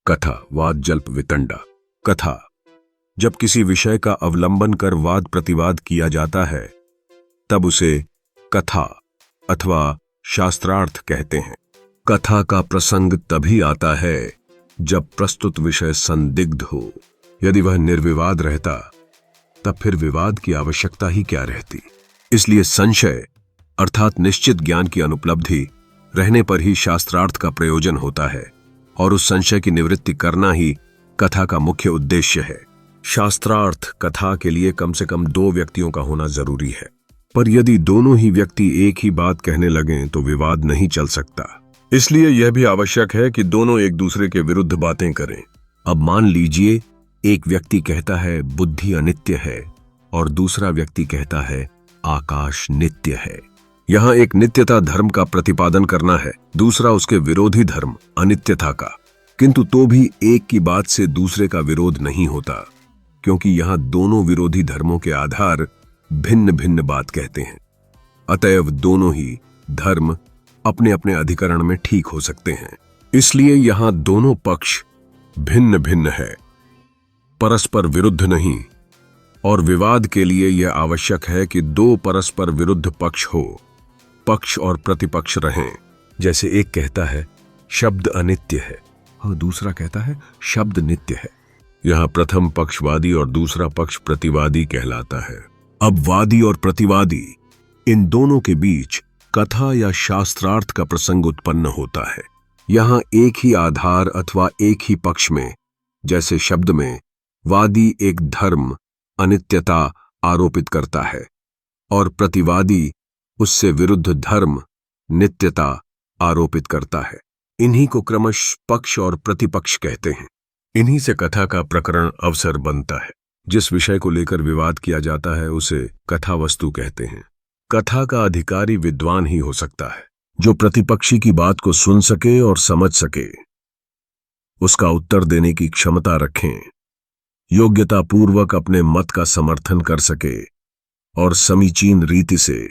कथा, वाद जल्प वितंडा। कथा, जब किसी विषय का अवलंबन कर वाद प्रतिवाद किया जाता है तब उसे कथा अथवा शास्त्रार्थ कहते हैं। कथा का प्रसंग तभी आता है जब प्रस्तुत विषय संदिग्ध हो। यदि वह निर्विवाद रहता तब फिर विवाद की आवश्यकता ही क्या रहती। इसलिए संशय अर्थात निश्चित ज्ञान की अनुपलब्धि रहने पर ही शास्त्रार्थ का प्रयोजन होता है और उस संशय की निवृत्ति करना ही कथा का मुख्य उद्देश्य है। शास्त्रार्थ कथा के लिए कम से कम 2 व्यक्तियों का होना जरूरी है, पर यदि दोनों ही व्यक्ति एक ही बात कहने लगें तो विवाद नहीं चल सकता। इसलिए यह भी आवश्यक है कि दोनों एक दूसरे के विरुद्ध बातें करें। अब मान लीजिए एक व्यक्ति कहता है बुद्धि अनित्य है और दूसरा व्यक्ति कहता है आकाश नित्य है। यहां एक नित्यता धर्म का प्रतिपादन करना है, दूसरा उसके विरोधी धर्म अनित्यता का। किंतु तो भी एक की बात से दूसरे का विरोध नहीं होता, क्योंकि यहां दोनों विरोधी धर्मों के आधार भिन्न भिन्न बात कहते हैं। अतएव दोनों ही धर्म अपने अपने अधिकरण में ठीक हो सकते हैं। इसलिए यहां दोनों पक्ष भिन्न भिन्न है, परस्पर विरुद्ध नहीं। और विवाद के लिए यह आवश्यक है कि 2 परस्पर विरुद्ध पक्ष हो, पक्ष और प्रतिपक्ष रहें। जैसे एक कहता है शब्द अनित्य है और दूसरा कहता है शब्द नित्य है। यहां प्रथम पक्ष वादी और दूसरा पक्ष प्रतिवादी कहलाता है। अब वादी और प्रतिवादी इन दोनों के बीच कथा या शास्त्रार्थ का प्रसंग उत्पन्न होता है। यहां एक ही आधार अथवा एक ही पक्ष में, जैसे शब्द में, वादी एक धर्म अनित्यता आरोपित करता है और प्रतिवादी उससे विरुद्ध धर्म नित्यता आरोपित करता है। इन्हीं को क्रमश पक्ष और प्रतिपक्ष कहते हैं। इन्हीं से कथा का प्रकरण अवसर बनता है। जिस विषय को लेकर विवाद किया जाता है उसे कथा वस्तु कहते हैं। कथा का अधिकारी विद्वान ही हो सकता है, जो प्रतिपक्षी की बात को सुन सके और समझ सके, उसका उत्तर देने की क्षमता रखें, योग्यता पूर्वक अपने मत का समर्थन कर सके और समीचीन रीति से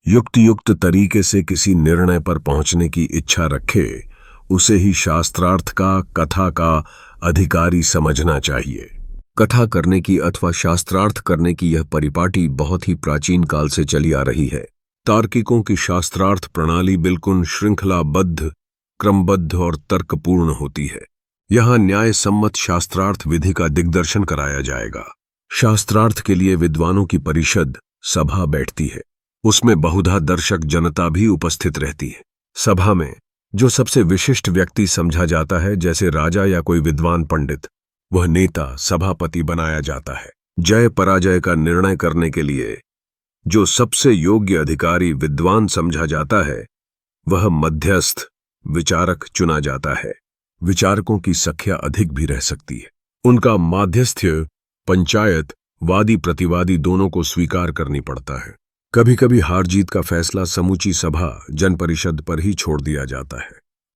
युक्त तरीके से किसी निर्णय पर पहुंचने की इच्छा रखे, उसे ही शास्त्रार्थ का, कथा का अधिकारी समझना चाहिए। कथा करने की अथवा शास्त्रार्थ करने की यह परिपाटी बहुत ही प्राचीन काल से चली आ रही है। तार्किकों की शास्त्रार्थ प्रणाली बिल्कुल श्रृंखलाबद्ध, क्रमबद्ध और तर्कपूर्ण होती है। यहां न्याय सम्मत शास्त्रार्थ विधि का दिग्दर्शन कराया जाएगा। शास्त्रार्थ के लिए विद्वानों की परिषद सभा बैठती है। उसमें बहुधा दर्शक जनता भी उपस्थित रहती है। सभा में जो सबसे विशिष्ट व्यक्ति समझा जाता है, जैसे राजा या कोई विद्वान पंडित, वह नेता सभापति बनाया जाता है। जय पराजय का निर्णय करने के लिए जो सबसे योग्य अधिकारी विद्वान समझा जाता है, वह मध्यस्थ विचारक चुना जाता है। विचारकों की संख्या अधिक भी रह सकती है। उनका माध्यस्थ्य पंचायत वादी प्रतिवादी दोनों को स्वीकार करनी पड़ता है। कभी कभी हार जीत का फैसला समूची सभा जन परिषद पर ही छोड़ दिया जाता है।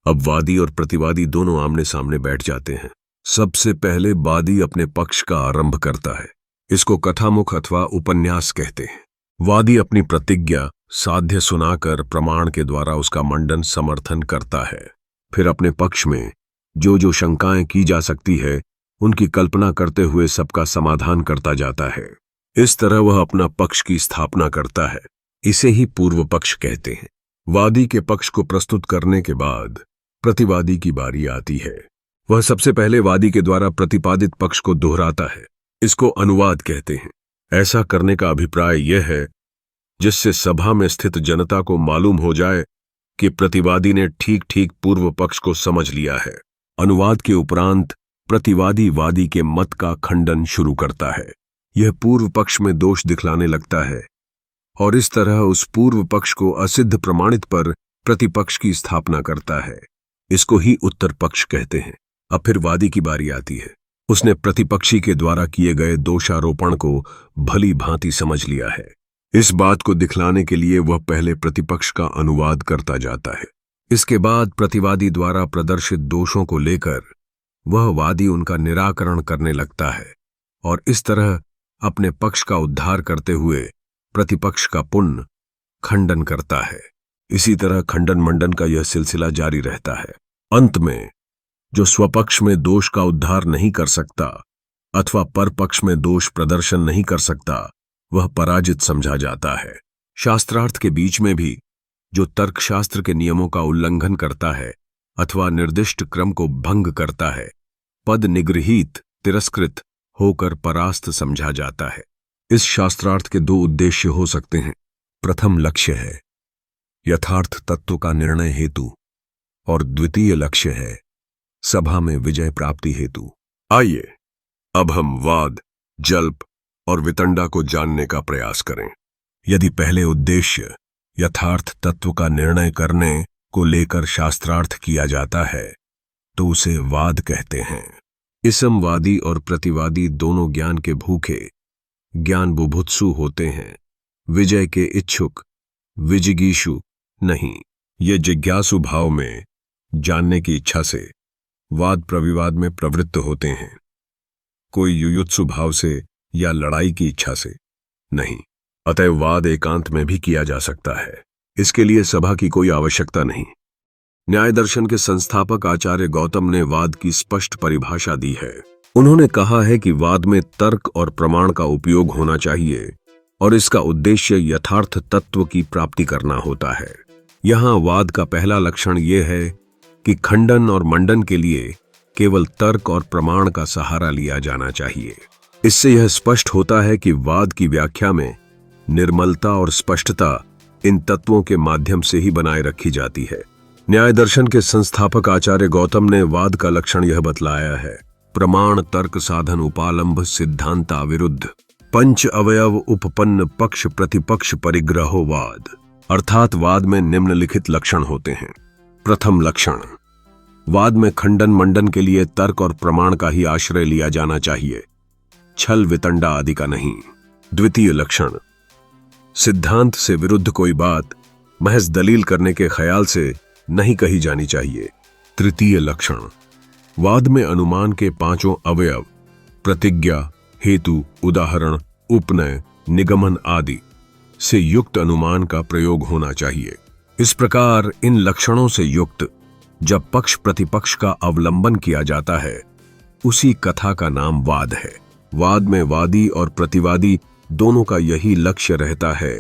अब वादी और प्रतिवादी दोनों आमने सामने बैठ जाते हैं। सबसे पहले वादी अपने पक्ष का आरंभ करता है। इसको कथामुख अथवा उपन्यास कहते हैं। वादी अपनी प्रतिज्ञा साध्य सुनाकर प्रमाण के द्वारा उसका मंडन समर्थन करता है। फिर अपने पक्ष में जो शंकाएं की जा सकती है, उनकी कल्पना करते हुए सबका समाधान करता जाता है। इस तरह वह अपना पक्ष की स्थापना करता है। इसे ही पूर्व पक्ष कहते हैं। वादी के पक्ष को प्रस्तुत करने के बाद प्रतिवादी की बारी आती है। वह सबसे पहले वादी के द्वारा प्रतिपादित पक्ष को दोहराता है। इसको अनुवाद कहते हैं। ऐसा करने का अभिप्राय यह है जिससे सभा में स्थित जनता को मालूम हो जाए कि प्रतिवादी ने ठीक ठीक पूर्व पक्ष को समझ लिया है। अनुवाद के उपरांत प्रतिवादी वादी के मत का खंडन शुरू करता है। यह पूर्व पक्ष में दोष दिखलाने लगता है और इस तरह उस पूर्व पक्ष को असिद्ध प्रमाणित पर प्रतिपक्ष की स्थापना करता है। इसको ही उत्तर पक्ष कहते हैं। अब फिर वादी की बारी आती है। उसने प्रतिपक्षी के द्वारा किए गए दोषारोपण को भली भांति समझ लिया है। इस बात को दिखलाने के लिए वह पहले प्रतिपक्ष का अनुवाद करता जाता है। इसके बाद प्रतिवादी द्वारा प्रदर्शित दोषों को लेकर वह वादी उनका निराकरण करने लगता है और इस तरह अपने पक्ष का उद्धार करते हुए प्रतिपक्ष का पुनः खंडन करता है। इसी तरह खंडन मंडन का यह सिलसिला जारी रहता है। अंत में जो स्वपक्ष में दोष का उद्धार नहीं कर सकता अथवा परपक्ष में दोष प्रदर्शन नहीं कर सकता, वह पराजित समझा जाता है। शास्त्रार्थ के बीच में भी जो तर्कशास्त्र के नियमों का उल्लंघन करता है अथवा निर्दिष्ट क्रम को भंग करता है, पद निगृहीत तिरस्कृत होकर परास्त समझा जाता है। इस शास्त्रार्थ के दो उद्देश्य हो सकते हैं। प्रथम लक्ष्य है यथार्थ तत्व का निर्णय हेतु और द्वितीय लक्ष्य है सभा में विजय प्राप्ति हेतु। आइए अब हम वाद, जल्प और वितंडा को जानने का प्रयास करें। यदि पहले उद्देश्य यथार्थ तत्व का निर्णय करने को लेकर शास्त्रार्थ किया जाता है तो उसे वाद कहते हैं। इसमवादी और प्रतिवादी दोनों ज्ञान के भूखे, ज्ञान बुभुत्सु होते हैं, विजय के इच्छुक, विजिगीषु नहीं। ये जिज्ञासु भाव में जानने की इच्छा से वाद प्रविवाद में प्रवृत्त होते हैं, कोई युयुत्सु भाव से या लड़ाई की इच्छा से नहीं। अतः वाद एकांत में भी किया जा सकता है, इसके लिए सभा की कोई आवश्यकता नहीं। न्याय दर्शन के संस्थापक आचार्य गौतम ने वाद की स्पष्ट परिभाषा दी है। उन्होंने कहा है कि वाद में तर्क और प्रमाण का उपयोग होना चाहिए और इसका उद्देश्य यथार्थ तत्व की प्राप्ति करना होता है। यहाँ वाद का पहला लक्षण यह है कि खंडन और मंडन के लिए केवल तर्क और प्रमाण का सहारा लिया जाना चाहिए। इससे यह स्पष्ट होता है कि वाद की व्याख्या में निर्मलता और स्पष्टता इन तत्वों के माध्यम से ही बनाए रखी जाती है। न्याय दर्शन के संस्थापक आचार्य गौतम ने वाद का लक्षण यह बतलाया है। प्रमाण तर्क साधन उपालंभ सिद्धांता विरुद्ध पंच अवयव उपपन्न पक्ष प्रतिपक्ष परिग्रहो वाद। अर्थात वाद में निम्नलिखित लक्षण होते हैं। प्रथम लक्षण, वाद में खंडन मंडन के लिए तर्क और प्रमाण का ही आश्रय लिया जाना चाहिए, छल वितंडा आदि का नहीं। द्वितीय लक्षण, सिद्धांत से विरुद्ध कोई बात महज दलील करने के ख्याल से नहीं कही जानी चाहिए। तृतीय लक्षण, वाद में अनुमान के पांचों अवयव प्रतिज्ञा, हेतु, उदाहरण, उपनय, निगमन आदि से युक्त अनुमान का प्रयोग होना चाहिए। इस प्रकार इन लक्षणों से युक्त जब पक्ष प्रतिपक्ष का अवलंबन किया जाता है उसी कथा का नाम वाद है। वाद में वादी और प्रतिवादी दोनों का यही लक्ष्य रहता है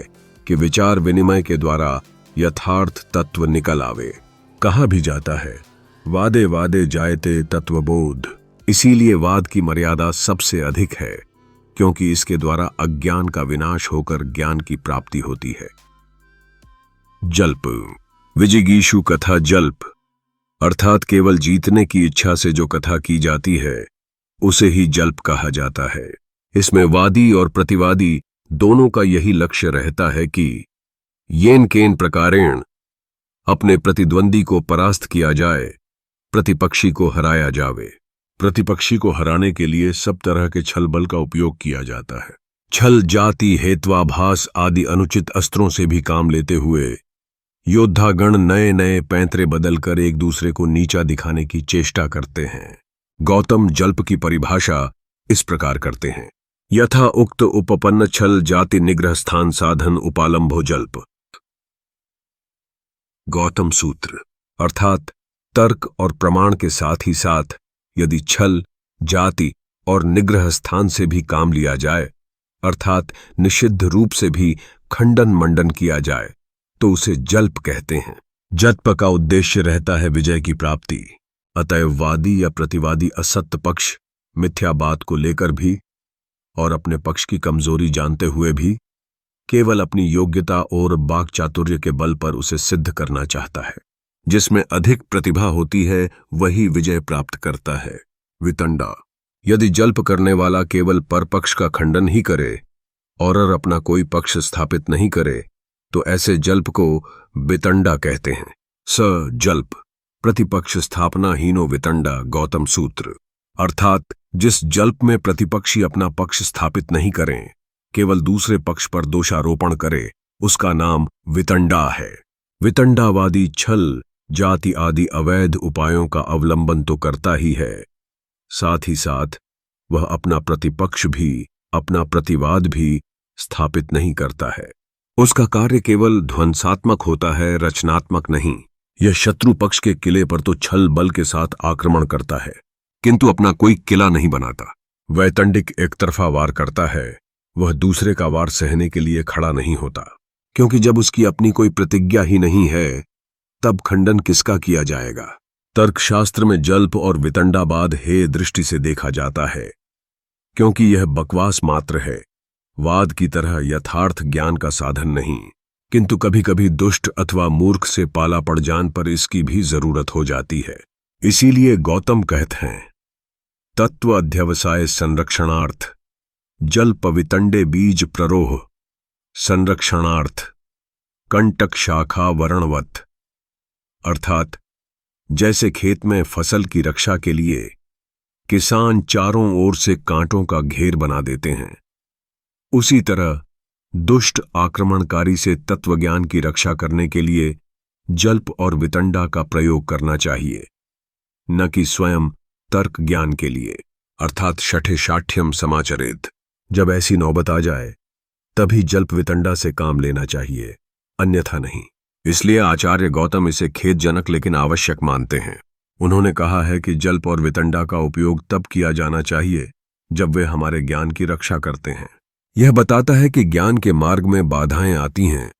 कि विचार विनिमय के द्वारा यथार्थ तत्व निकल आवे। कहा भी जाता है वादे वादे जायते तत्वबोध। इसीलिए वाद की मर्यादा सबसे अधिक है, क्योंकि इसके द्वारा अज्ञान का विनाश होकर ज्ञान की प्राप्ति होती है। जल्प, विजिगीषु कथा जल्प, अर्थात केवल जीतने की इच्छा से जो कथा की जाती है उसे ही जल्प कहा जाता है। इसमें वादी और प्रतिवादी दोनों का यही लक्ष्य रहता है कि येन केन प्रकारेण अपने प्रतिद्वंदी को परास्त किया जाए, प्रतिपक्षी को हराया जावे। प्रतिपक्षी को हराने के लिए सब तरह के छल बल का उपयोग किया जाता है। छल, जाति, हेत्वाभास आदि अनुचित अस्त्रों से भी काम लेते हुए योद्धागण नए नए पैंतरे बदलकर एक दूसरे को नीचा दिखाने की चेष्टा करते हैं। गौतम जल्प की परिभाषा इस प्रकार करते हैं। यथा उक्त उपपन्न छल जाति निग्रह स्थान साधन उपालंभो जल्प। गौतम सूत्र, अर्थात तर्क और प्रमाण के साथ ही साथ यदि छल, जाति और निग्रह स्थान से भी काम लिया जाए, अर्थात निषिद्ध रूप से भी खंडन मंडन किया जाए, तो उसे जल्प कहते हैं। जल्प का उद्देश्य रहता है विजय की प्राप्ति। अतएव वादी या प्रतिवादी असत्य पक्ष मिथ्या बात को लेकर भी और अपने पक्ष की कमजोरी जानते हुए भी केवल अपनी योग्यता और वाक् चातुर्य के बल पर उसे सिद्ध करना चाहता है। जिसमें अधिक प्रतिभा होती है वही विजय प्राप्त करता है। वितंडा, यदि जल्प करने वाला केवल परपक्ष का खंडन ही करे और अपना कोई पक्ष स्थापित नहीं करे तो ऐसे जल्प को वितंडा कहते हैं। स जल्प, प्रतिपक्ष स्थापना हीनो वितंडा। गौतम सूत्र, अर्थात जिस जल्प में प्रतिपक्षी अपना पक्ष स्थापित नहीं करें, केवल दूसरे पक्ष पर दोषारोपण करे, उसका नाम वितंडा है। वितंडावादी छल, जाति आदि अवैध उपायों का अवलंबन तो करता ही है, साथ ही साथ वह अपना प्रतिपक्ष भी, अपना प्रतिवाद भी स्थापित नहीं करता है। उसका कार्य केवल ध्वंसात्मक होता है, रचनात्मक नहीं। यह शत्रु पक्ष के किले पर तो छल बल के साथ आक्रमण करता है, किंतु अपना कोई किला नहीं बनाता। वैतंडिक एक तरफा वार करता है, वह दूसरे का वार सहने के लिए खड़ा नहीं होता, क्योंकि जब उसकी अपनी कोई प्रतिज्ञा ही नहीं है तब खंडन किसका किया जाएगा। तर्कशास्त्र में जल्प और वितंडावाद हेय दृष्टि से देखा जाता है, क्योंकि यह बकवास मात्र है, वाद की तरह यथार्थ ज्ञान का साधन नहीं। किंतु कभी कभी दुष्ट अथवा मूर्ख से पाला पड़ जान पर इसकी भी जरूरत हो जाती है। इसीलिए गौतम कहते हैं, तत्व अध्यवसाय संरक्षणार्थ जल्प वितंडे बीज प्ररोह संरक्षणार्थ कंटक शाखा वर्णवत। अर्थात जैसे खेत में फसल की रक्षा के लिए किसान चारों ओर से कांटों का घेर बना देते हैं, उसी तरह दुष्ट आक्रमणकारी से तत्वज्ञान की रक्षा करने के लिए जल्प और वितंडा का प्रयोग करना चाहिए, न कि स्वयं तर्क ज्ञान के लिए, अर्थात शठे शाठ्यम समाचरेत। जब ऐसी नौबत आ जाए तभी जल्प वितंडा से काम लेना चाहिए, अन्यथा नहीं। इसलिए आचार्य गौतम इसे खेदजनक लेकिन आवश्यक मानते हैं। उन्होंने कहा है कि जल्प और वितंडा का उपयोग तब किया जाना चाहिए जब वे हमारे ज्ञान की रक्षा करते हैं। यह बताता है कि ज्ञान के मार्ग में बाधाएं आती हैं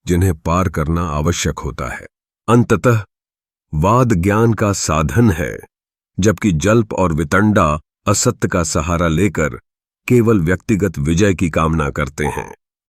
जिन्हें पार करना आवश्यक होता है। अंततः वाद ज्ञान का साधन है, जबकि जल्प और वितंडा असत्य का सहारा लेकर केवल व्यक्तिगत विजय की कामना करते हैं।